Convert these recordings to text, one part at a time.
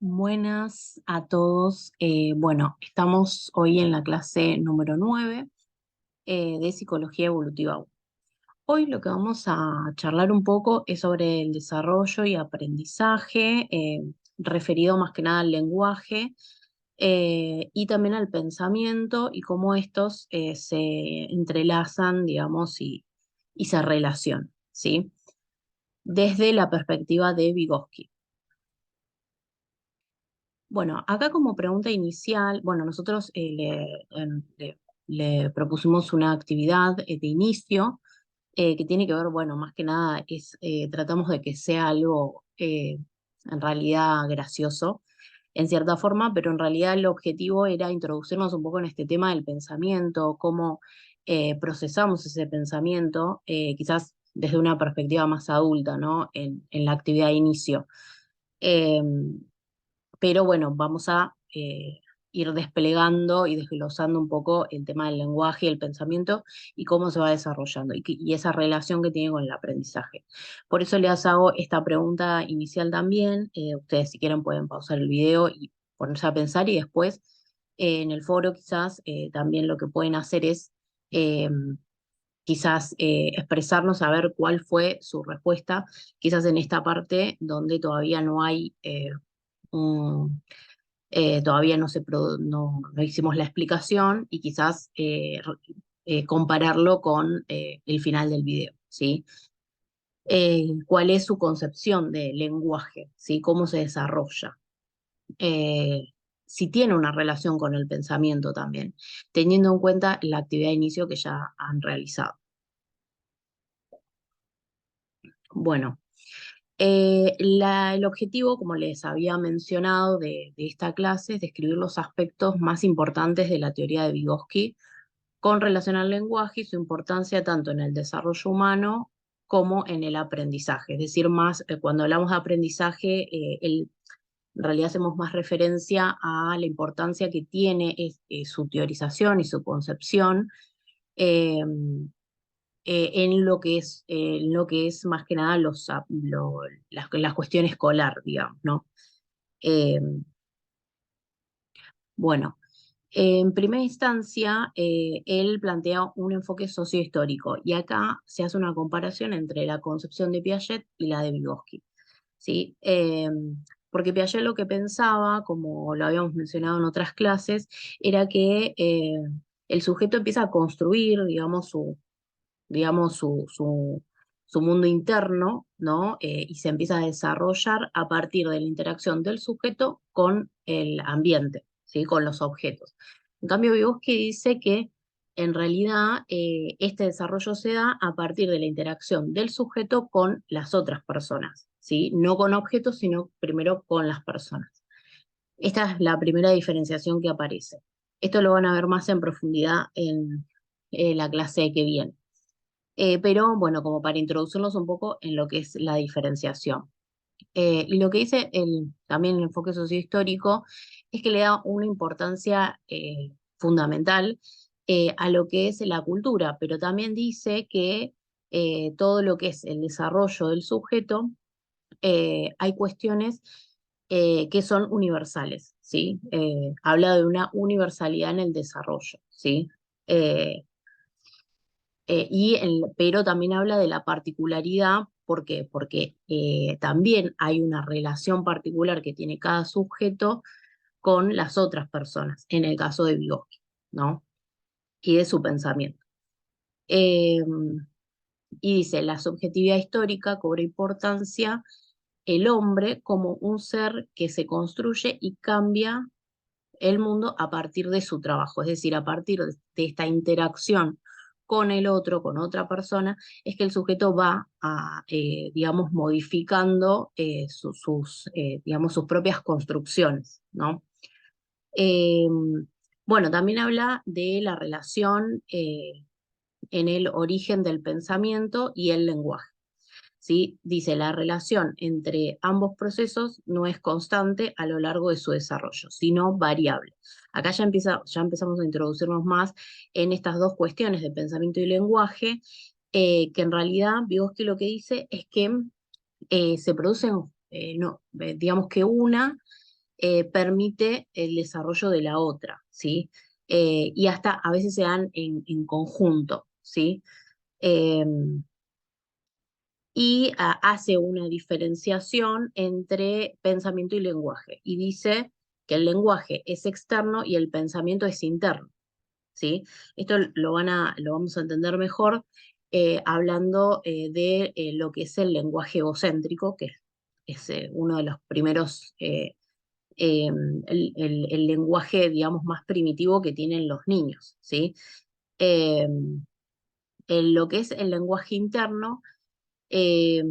Buenas a todos. Bueno, estamos hoy en la clase número 9 de Psicología Evolutiva. Hoy lo que vamos a charlar un poco es sobre el desarrollo y aprendizaje, referido más que nada al lenguaje y también al pensamiento y cómo estos se entrelazan, digamos, y se relacionan, ¿sí? Desde la perspectiva de Vygotsky. Bueno, acá como pregunta inicial, bueno, nosotros le propusimos una actividad de inicio que tiene que ver, bueno, más que nada tratamos de que sea algo en realidad gracioso, en cierta forma, pero en realidad el objetivo era introducirnos un poco en este tema del pensamiento, cómo procesamos ese pensamiento, quizás desde una perspectiva más adulta, ¿no? En la actividad de inicio. Em, pero bueno, vamos a ir desplegando y desglosando un poco el tema del lenguaje y el pensamiento y cómo se va desarrollando y esa relación que tiene con el aprendizaje. Por eso les hago esta pregunta inicial también. Ustedes si quieren pueden pausar el video y ponerse a pensar y después en el foro quizás también lo que pueden hacer es eh, quizás expresarnos a ver cuál fue su respuesta, quizás en esta parte donde todavía no hay un, todavía no hicimos la explicación y quizás compararlo con el final del video, ¿sí? ¿Cuál es su concepción de lenguaje? ¿Sí? ¿Cómo se desarrolla? Eh, si tiene una relación con el pensamiento también, teniendo en cuenta la actividad de inicio que ya han realizado. Bueno, el objetivo, como les había mencionado de esta clase, es describir los aspectos más importantes de la teoría de Vygotsky con relación al lenguaje y su importancia tanto en el desarrollo humano como en el aprendizaje. Es decir, más cuando hablamos de aprendizaje, en realidad hacemos más referencia a la importancia que tiene su teorización y su concepción eh, en lo que es más que nada la cuestión escolar, digamos, ¿no? Eh, bueno. En primera instancia, él plantea un enfoque sociohistórico y acá se hace una comparación entre la concepción de Piaget y la de Vygotsky, ¿sí? Porque Piaget lo que pensaba, como lo habíamos mencionado en otras clases, era que el sujeto empieza a construir, digamos, su mundo interno, ¿no? Y se empieza a desarrollar a partir de la interacción del sujeto con el ambiente, ¿sí? Con los objetos. En cambio, Vygotsky dice que en realidad este desarrollo se da a partir de la interacción del sujeto con las otras personas, ¿sí? No con objetos, sino primero con las personas. Esta es la primera diferenciación que aparece. Esto lo van a ver más en profundidad en la clase que viene. Pero bueno, como para introducirnos un poco en lo que es la diferenciación. Y lo que dice también el enfoque sociohistórico es que le da una importancia fundamental a lo que es la cultura, pero también dice que todo lo que es el desarrollo del sujeto, hay cuestiones que son universales, ¿sí? Habla de una universalidad en el desarrollo, ¿sí? Eh, pero también habla de la particularidad, ¿por qué? Porque también hay una relación particular que tiene cada sujeto con las otras personas, en el caso de Vygotsky, ¿no? Y de su pensamiento. Eh, y dice, la subjetividad histórica cobra importancia el hombre como un ser que se construye y cambia el mundo a partir de su trabajo, es decir, a partir de esta interacción con el otro, con otra persona, es que el sujeto va a, digamos, modificando digamos, sus propias construcciones, ¿no? Eh, bueno, también habla de la relación en el origen del pensamiento y el lenguaje. ¿Sí? Dice, la relación entre ambos procesos no es constante a lo largo de su desarrollo, sino variable. Acá ya empezamos a introducirnos más en estas dos cuestiones de pensamiento y lenguaje, que en realidad Vygotsky lo que dice es que se producen, no, digamos que una permite el desarrollo de la otra, ¿sí? Y hasta a veces se dan en conjunto, ¿sí? Eh, y hace una diferenciación entre pensamiento y lenguaje, y dice que el lenguaje es externo y el pensamiento es interno, ¿sí? Esto lo vamos a entender mejor hablando de lo que es el lenguaje egocéntrico, que es uno de los primeros, el lenguaje, digamos, más primitivo que tienen los niños, ¿sí? Eh, en lo que es el lenguaje interno, eh,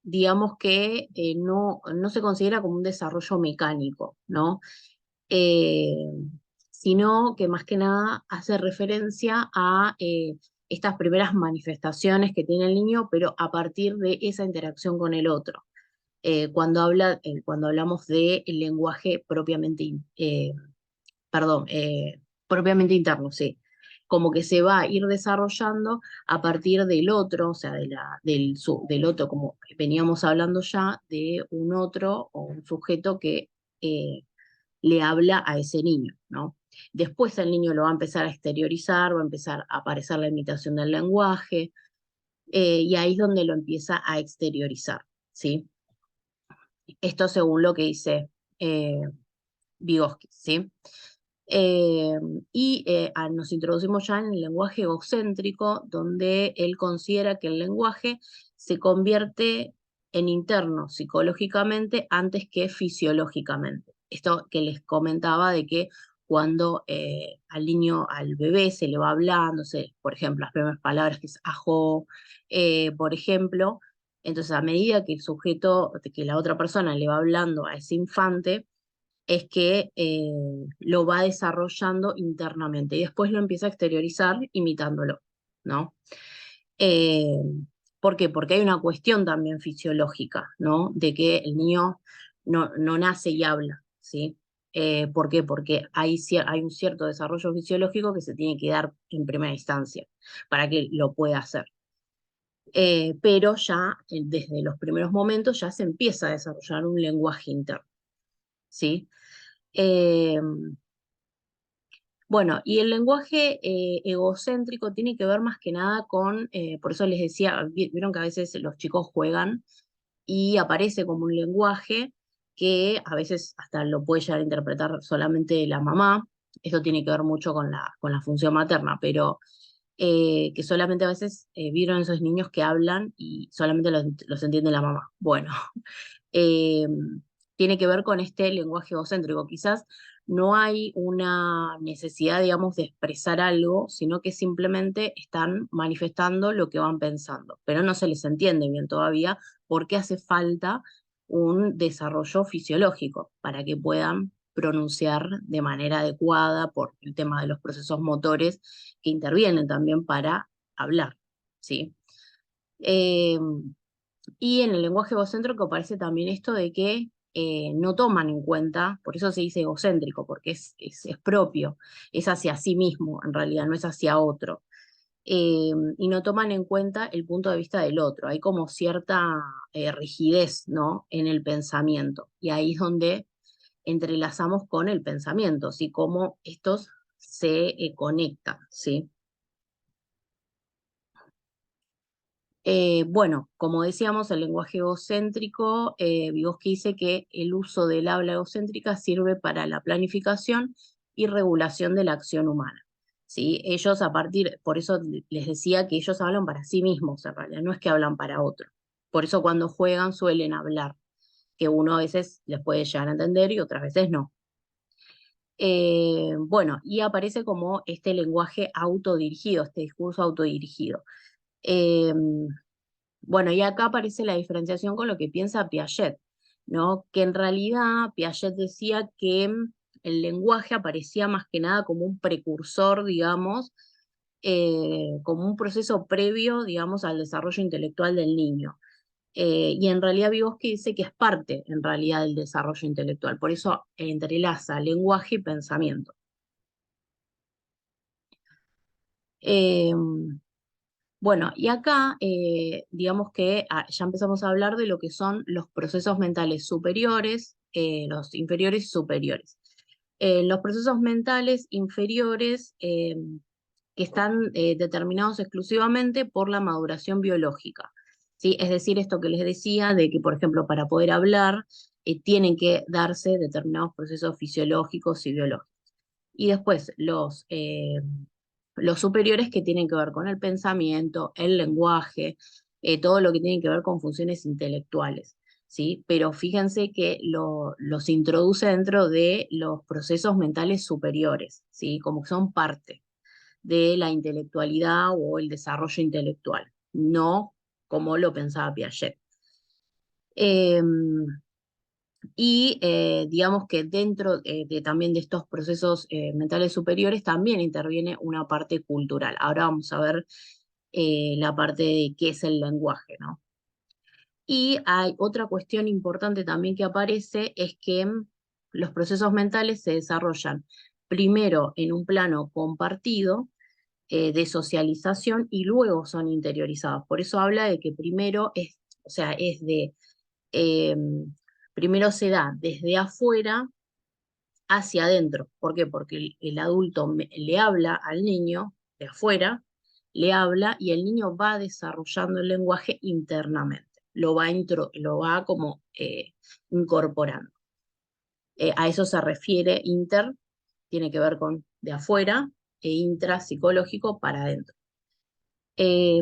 digamos que no se considera como un desarrollo mecánico, ¿no? Eh, Sino que más que nada hace referencia a estas primeras manifestaciones que tiene el niño, pero a partir de esa interacción con el otro. Cuando hablamos de el lenguaje perdón, propiamente interno, sí. Como que se va a ir desarrollando a partir del otro, o sea, del otro, como veníamos hablando ya, de un otro o un sujeto que eh, le habla a ese niño, ¿no? Después el niño lo va a empezar a exteriorizar, va a empezar a aparecer la imitación del lenguaje, y ahí es donde lo empieza a exteriorizar, ¿sí? Esto según lo que dice eh, Vygotsky, ¿sí? Eh, Nos introducimos ya en el lenguaje egocéntrico, donde él considera que el lenguaje se convierte en interno psicológicamente antes que fisiológicamente. Esto que les comentaba de que cuando al niño, al bebé se le va hablando, por ejemplo, las primeras palabras que es ajo, por ejemplo, entonces a medida que el sujeto, que la otra persona le va hablando a ese infante, es que lo va desarrollando internamente y después lo empieza a exteriorizar imitándolo, ¿no? Eh, ¿Por qué? Porque hay una cuestión también fisiológica, ¿no? De que el niño no nace y habla, ¿sí? ¿Por qué? Porque hay un cierto desarrollo fisiológico que se tiene que dar en primera instancia para que lo pueda hacer. Pero ya desde los primeros momentos ya se empieza a desarrollar un lenguaje interno, ¿sí? Eh, Bueno, y el lenguaje egocéntrico tiene que ver más que nada con, por eso les decía, vieron que a veces los chicos juegan y aparece como un lenguaje que a veces hasta lo puede llegar a interpretar solamente la mamá. Esto tiene que ver mucho con la función materna, pero que solamente a veces vieron esos niños que hablan y solamente los entiende la mamá. Bueno, eh, tiene que ver con este lenguaje egocéntrico. Quizás no hay una necesidad, digamos, de expresar algo, sino que simplemente están manifestando lo que van pensando, pero no se les entiende bien todavía porque hace falta un desarrollo fisiológico para que puedan pronunciar de manera adecuada por el tema de los procesos motores que intervienen también para hablar, ¿sí? Eh, y en el lenguaje egocéntrico aparece también esto de que no toman en cuenta, por eso se dice egocéntrico, porque es propio, es hacia sí mismo, en realidad, no es hacia otro. Y no toman en cuenta el punto de vista del otro. Hay como cierta rigidez, ¿no? En el pensamiento. Y ahí es donde entrelazamos con el pensamiento, ¿sí? Cómo estos se conectan, ¿sí? Bueno, como decíamos, el lenguaje egocéntrico, Vygotsky dice que el uso del habla egocéntrica sirve para la planificación y regulación de la acción humana. ¿Sí? Ellos por eso les decía que ellos hablan para sí mismos, en realidad, no es que hablan para otro. Por eso cuando juegan suelen hablar, que uno a veces les puede llegar a entender y otras veces no. Bueno, y aparece como este lenguaje autodirigido, este discurso autodirigido. Eh, bueno, y acá aparece la diferenciación con lo que piensa Piaget, ¿no? Que en realidad Piaget decía que el lenguaje aparecía más que nada como un precursor, digamos, como un proceso previo, digamos, al desarrollo intelectual del niño. Y en realidad Vygotsky dice que es parte, en realidad, del desarrollo intelectual. Por eso entrelaza lenguaje y pensamiento. Eh, Bueno, y acá digamos que ya empezamos a hablar de lo que son los procesos mentales superiores, los inferiores y superiores. Los procesos mentales inferiores que están determinados exclusivamente por la maduración biológica, ¿sí? Es decir, esto que les decía, de que, por ejemplo, para poder hablar, tienen que darse determinados procesos fisiológicos y biológicos. Y después los superiores que tienen que ver con el pensamiento, el lenguaje, todo lo que tiene que ver con funciones intelectuales, ¿sí? Pero fíjense que los introduce dentro de los procesos mentales superiores, ¿sí? Como que son parte de la intelectualidad o el desarrollo intelectual, no como lo pensaba Piaget. Y digamos que dentro también de estos procesos mentales superiores también interviene una parte cultural. Ahora vamos a ver la parte de qué es el lenguaje, ¿no? Y hay otra cuestión importante también que aparece, es que los procesos mentales se desarrollan primero en un plano compartido, de socialización, y luego son interiorizados. Por eso habla de que primero es, o sea, eh, primero se da desde afuera hacia adentro. ¿Por qué? Porque el adulto le habla al niño de afuera, le habla y el niño va desarrollando el lenguaje internamente, lo va como incorporando. A eso se refiere inter, tiene que ver con de afuera, e intra psicológico para adentro.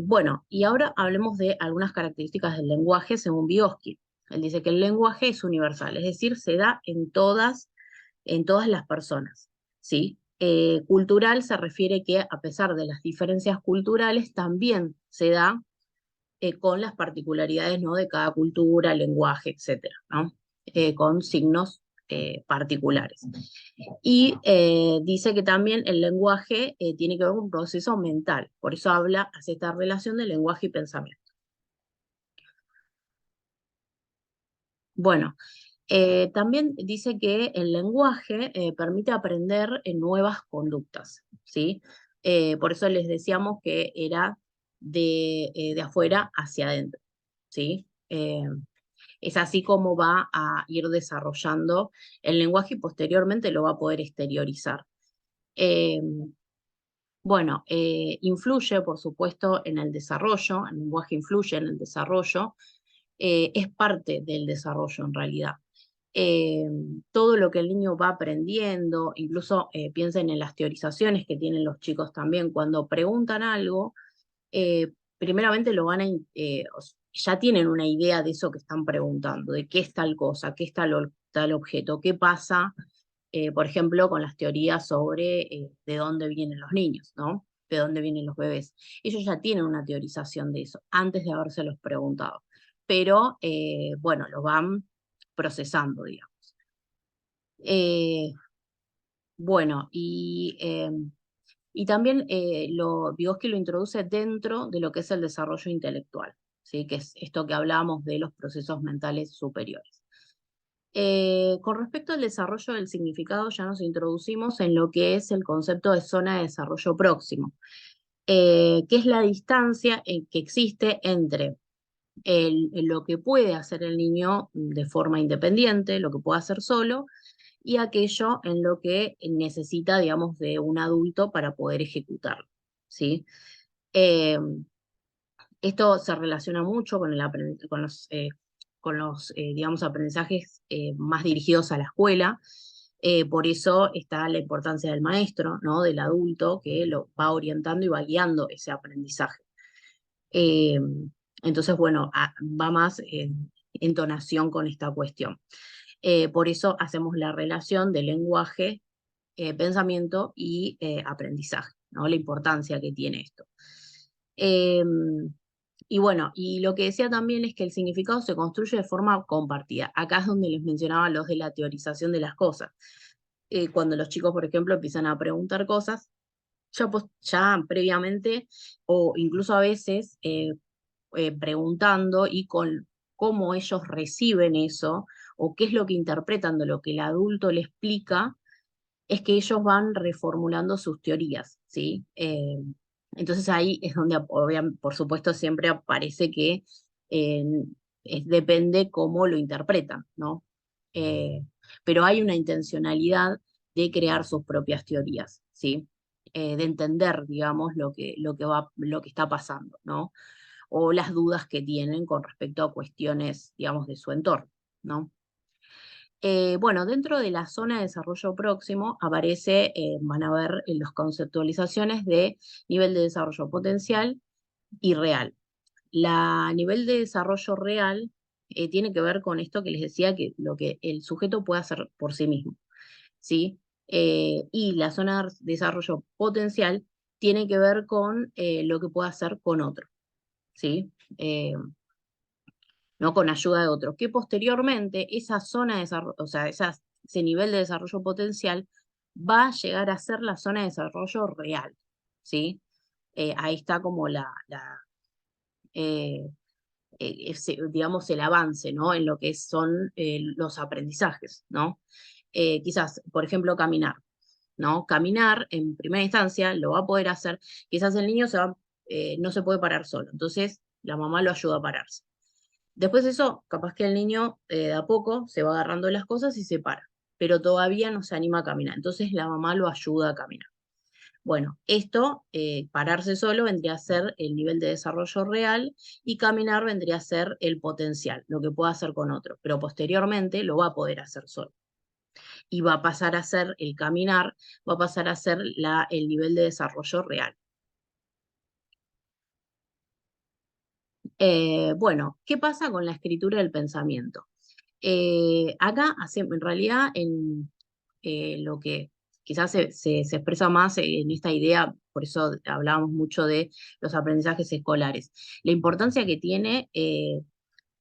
Bueno, y ahora hablemos de algunas características del lenguaje según Vygotsky. Él dice que el lenguaje es universal, es decir, se da en todas las personas, ¿sí? Cultural se refiere que a pesar de las diferencias culturales, también se da con las particularidades, ¿no? De cada cultura, lenguaje, etcétera, ¿no? Con signos particulares. Y dice que también el lenguaje tiene que ver con un proceso mental, por eso hace esta relación de lenguaje y pensamiento. Bueno, también dice que el lenguaje permite aprender nuevas conductas, ¿sí? Por eso les decíamos que era de afuera hacia adentro, ¿sí? Es así como va a ir desarrollando el lenguaje y posteriormente lo va a poder exteriorizar. Eh, bueno, influye, por supuesto, en el desarrollo, el lenguaje influye en el desarrollo, es parte del desarrollo en realidad. Eh, Todo lo que el niño va aprendiendo, incluso piensen en las teorizaciones que tienen los chicos también, cuando preguntan algo, primeramente ya tienen una idea de eso que están preguntando, de qué es tal cosa, qué es tal objeto, qué pasa, por ejemplo, con las teorías sobre de dónde vienen los niños, ¿no? De dónde vienen los bebés. Ellos ya tienen una teorización de eso antes de habérselos preguntado, pero bueno, lo van procesando, digamos. Eh, bueno, y también Vygotsky lo introduce dentro de lo que es el desarrollo intelectual, ¿sí? Que es esto que hablábamos de los procesos mentales superiores. Con respecto al desarrollo del significado, ya nos introducimos en lo que es el concepto de zona de desarrollo próximo, que es la distancia que existe entre lo que puede hacer el niño de forma independiente, lo que puede hacer solo, y aquello en lo que necesita, digamos, de un adulto para poder ejecutarlo, ¿sí? Eh, Esto se relaciona mucho con, con los digamos, aprendizajes más dirigidos a la escuela. Por eso está la importancia del maestro, ¿no? Del adulto que lo va orientando y va guiando ese aprendizaje. Eh, entonces, bueno, va más en entonación con esta cuestión. Por eso hacemos la relación de lenguaje, pensamiento y aprendizaje, ¿no? La importancia que tiene esto. Eh, y bueno, y lo que decía también es que el significado se construye de forma compartida. Acá es donde les mencionaba los de la teorización de las cosas. Cuando los chicos, por ejemplo, empiezan a preguntar cosas, ya previamente, o incluso a veces preguntando y con cómo ellos reciben eso, o qué es lo que interpretan de lo que el adulto le explica, es que ellos van reformulando sus teorías, ¿sí? Entonces ahí es donde, por supuesto, siempre aparece que eh, depende cómo lo interpretan, ¿no? eh, pero hay una intencionalidad de crear sus propias teorías, ¿sí? De entender, digamos, lo que está pasando, ¿no? O las dudas que tienen con respecto a cuestiones, digamos, de su entorno, ¿no? Bueno, dentro de la zona de desarrollo próximo aparece, van a ver las conceptualizaciones de nivel de desarrollo potencial y real. La nivel de desarrollo real tiene que ver con esto que les decía, que lo que el sujeto puede hacer por sí mismo, ¿sí? Y la zona de desarrollo potencial tiene que ver con lo que puede hacer con otro, ¿sí? No con ayuda de otro, que posteriormente esa zona de desarrollo, o sea, ese nivel de desarrollo potencial va a llegar a ser la zona de desarrollo real, ¿sí? Ahí está como eh, digamos, el avance, ¿no? En lo que son los aprendizajes, ¿no? Quizás, por ejemplo, caminar, ¿no? Caminar en primera instancia lo va a poder hacer, quizás el niño no se puede parar solo, entonces la mamá lo ayuda a pararse. Después de eso, capaz que el niño de a poco se va agarrando las cosas y se para, pero todavía no se anima a caminar, entonces la mamá lo ayuda a caminar. Bueno, esto, pararse solo vendría a ser el nivel de desarrollo real y caminar vendría a ser el potencial, lo que puede hacer con otro, pero posteriormente lo va a poder hacer solo. Y va a pasar a ser el caminar, va a pasar a ser el nivel de desarrollo real. Bueno, ¿qué pasa con la escritura del pensamiento? Acá, en realidad, lo que quizás se expresa más en esta idea, por eso hablábamos mucho de los aprendizajes escolares, la importancia que tiene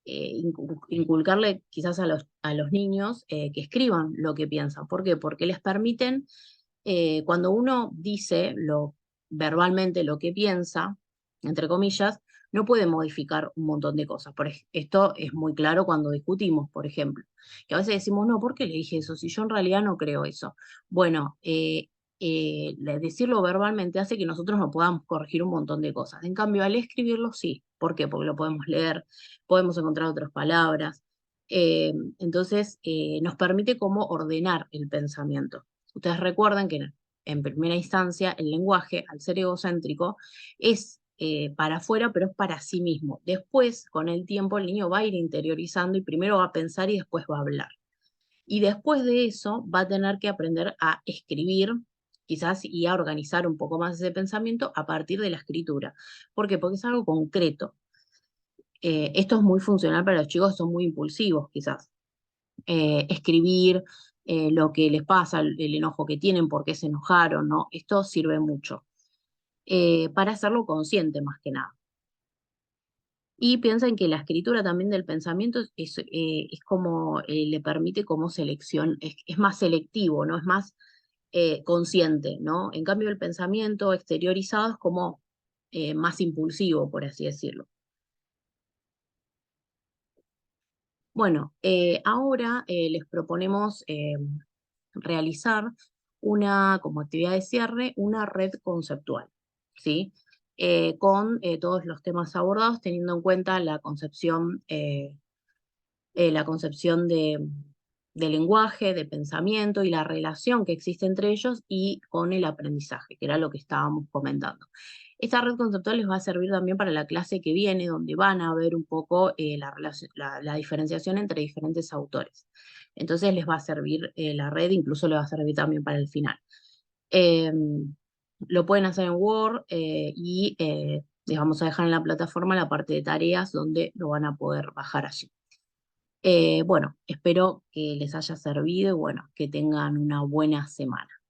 inculcarle quizás a los niños que escriban lo que piensan. ¿Por qué? Porque les permiten, cuando uno dice verbalmente lo que piensa, entre comillas, no puede modificar un montón de cosas. Esto es muy claro cuando discutimos, por ejemplo, que a veces decimos, no, ¿por qué le dije eso? Si yo en realidad no creo eso. Bueno, decirlo verbalmente hace que nosotros no podamos corregir un montón de cosas. En cambio, al escribirlo sí. ¿Por qué? Porque lo podemos leer, podemos encontrar otras palabras. Entonces, nos permite como ordenar el pensamiento. Ustedes recuerdan que en primera instancia el lenguaje, al ser egocéntrico, es para afuera, pero es para sí mismo. Después, con el tiempo, el niño va a ir interiorizando y primero va a pensar y después va a hablar. Y después de eso va a tener que aprender a escribir, quizás, y a organizar un poco más ese pensamiento a partir de la escritura. ¿Por qué? Porque es algo concreto. Esto es muy funcional para los chicos, son muy impulsivos, quizás. Escribir lo que les pasa, el enojo que tienen, por qué se enojaron, ¿no? Esto sirve mucho para hacerlo consciente más que nada. Y piensan que la escritura también del pensamiento es como le permite como selección, es más selectivo, ¿no? Es más consciente, ¿no? En cambio, el pensamiento exteriorizado es como más impulsivo, por así decirlo. Bueno, ahora les proponemos realizar como actividad de cierre, una red conceptual, ¿sí? Con todos los temas abordados, teniendo en cuenta la concepción de lenguaje, de pensamiento y la relación que existe entre ellos y con el aprendizaje, que era lo que estábamos comentando. Esta red conceptual les va a servir también para la clase que viene, donde van a ver un poco la diferenciación entre diferentes autores. Entonces les va a servir la red, incluso les va a servir también para el final. Eh, lo pueden hacer en Word y les vamos a dejar en la plataforma la parte de tareas donde lo van a poder bajar allí. Bueno, espero que les haya servido y bueno, que tengan una buena semana.